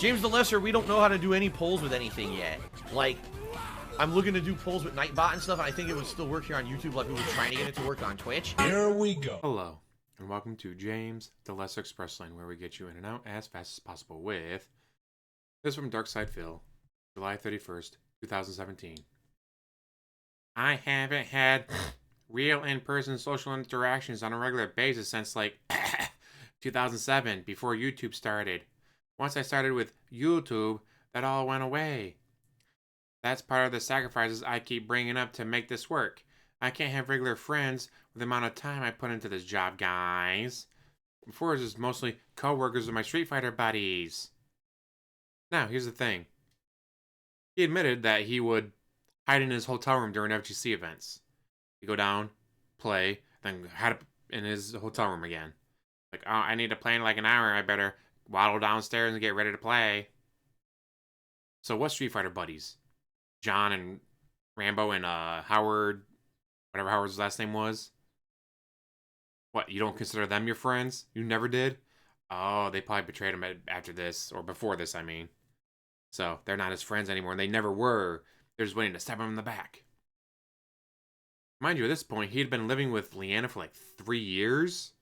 James the Lesser, we don't know how to do any polls with anything yet. Like, I'm looking to do polls with Nightbot and stuff, and I think it would still work here on YouTube like we were trying to get it to work on Twitch. Here we go. Hello, and welcome to James the Lesser Express Lane, where we get you in and out as fast as possible with... This is from Darkside Phil, July 31st, 2017. I haven't had real in-person social interactions on a regular basis since, like, 2007, before YouTube started. Once I started with YouTube, that all went away. That's part of the sacrifices I keep bringing up to make this work. I can't have regular friends with the amount of time I put into this job, guys. Before, it was mostly co-workers with my Street Fighter buddies. Now, here's the thing. He admitted that he would hide in his hotel room during FGC events. He'd go down, play, then hide up in his hotel room again. Like, oh, I need to play in like an hour. I better waddle downstairs and get ready to play. So what Street Fighter buddies? John and Rambo and Howard, whatever Howard's last name was. What, you don't consider them your friends? You never did? Oh, they probably betrayed him after this, or before this, I mean. So, they're not his friends anymore, and they never were. They're just waiting to stab him in the back. Mind you, at this point, he had been living with Leanna for like 3 years.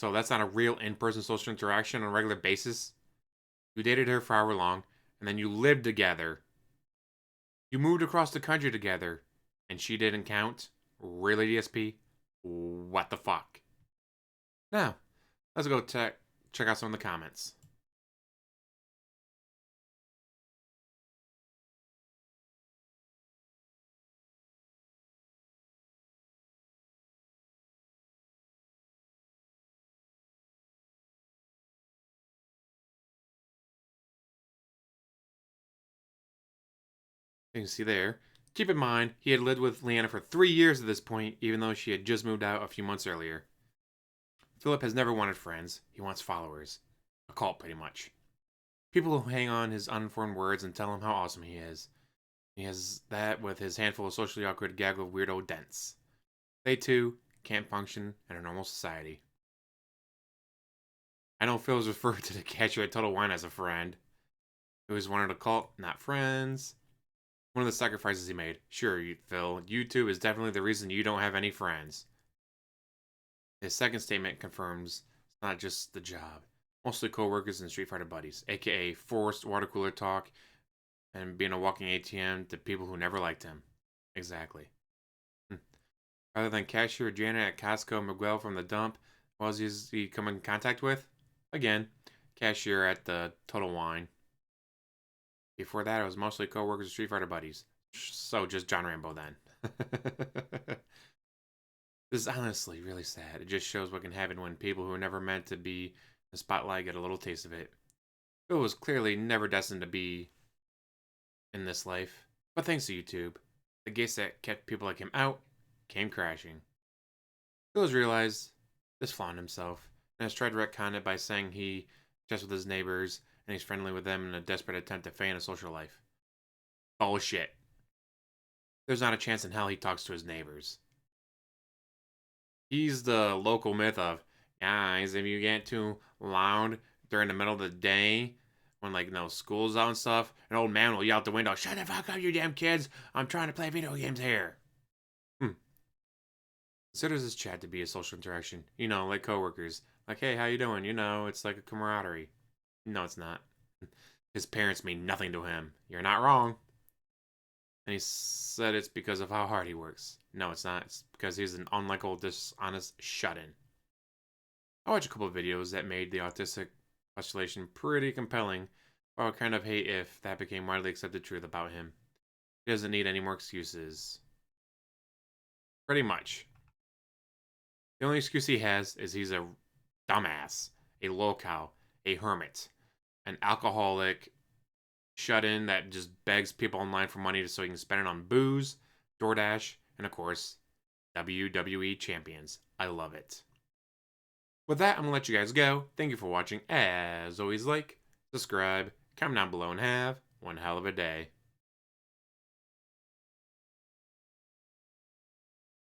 So that's not a real in-person social interaction on a regular basis. You dated her for however long, and then you lived together. You moved across the country together, and she didn't count? Really, DSP? What the fuck? Now, let's go check out some of the comments. You can see there. Keep in mind, he had lived with Leanna for 3 years at this point, even though she had just moved out a few months earlier. Philip has never wanted friends. He wants followers. A cult, pretty much. People who hang on his uninformed words and tell him how awesome he is. He has that with his handful of socially awkward gaggle of weirdo dents. They, too, can't function in a normal society. I know Phil was referred to the catcher at Total Wine as a friend. He was wanted a cult, not friends. One of the sacrifices he made. Sure, Phil, YouTube is definitely the reason you don't have any friends. His second statement confirms it's not just the job. Mostly co-workers and Street Fighter buddies, aka forced water cooler talk and being a walking ATM to people who never liked him. Exactly. Rather than cashier Janet at Costco, Miguel from the dump, what else does he come in contact with? Again, cashier at the Total Wine. Before that, it was mostly co-workers and Street Fighter buddies. So, just John Rambo then. This is honestly really sad. It just shows what can happen when people who are never meant to be in the spotlight get a little taste of it. Phil was clearly never destined to be in this life. But thanks to YouTube, the gates that kept people like him out came crashing. Phil has realized this flaw in himself and has tried to retcon it by saying he chats with his neighbors and he's friendly with them in a desperate attempt to feign a social life. Bullshit. There's not a chance in hell he talks to his neighbors. He's the local myth of, guys, if you get too loud during the middle of the day, when like, school's out and stuff, an old man will yell out the window, shut the fuck up, you damn kids, I'm trying to play video games here. Considers this chat to be a social interaction, like coworkers. Like, hey, how you doing? It's like a camaraderie. No, it's not. His parents mean nothing to him. You're not wrong. And he said it's because of how hard he works. No, it's not. It's because he's an unlikable, dishonest shut-in. I watched a couple of videos that made the autistic postulation pretty compelling, but I would kind of hate if that became widely accepted truth about him. He doesn't need any more excuses. Pretty much. The only excuse he has is he's a dumbass, a lolcow, a hermit, an alcoholic shut-in that just begs people online for money so he can spend it on booze, DoorDash, and of course, WWE champions. I love it. With that, I'm going to let you guys go. Thank you for watching. As always, like, subscribe, comment down below, and have one hell of a day.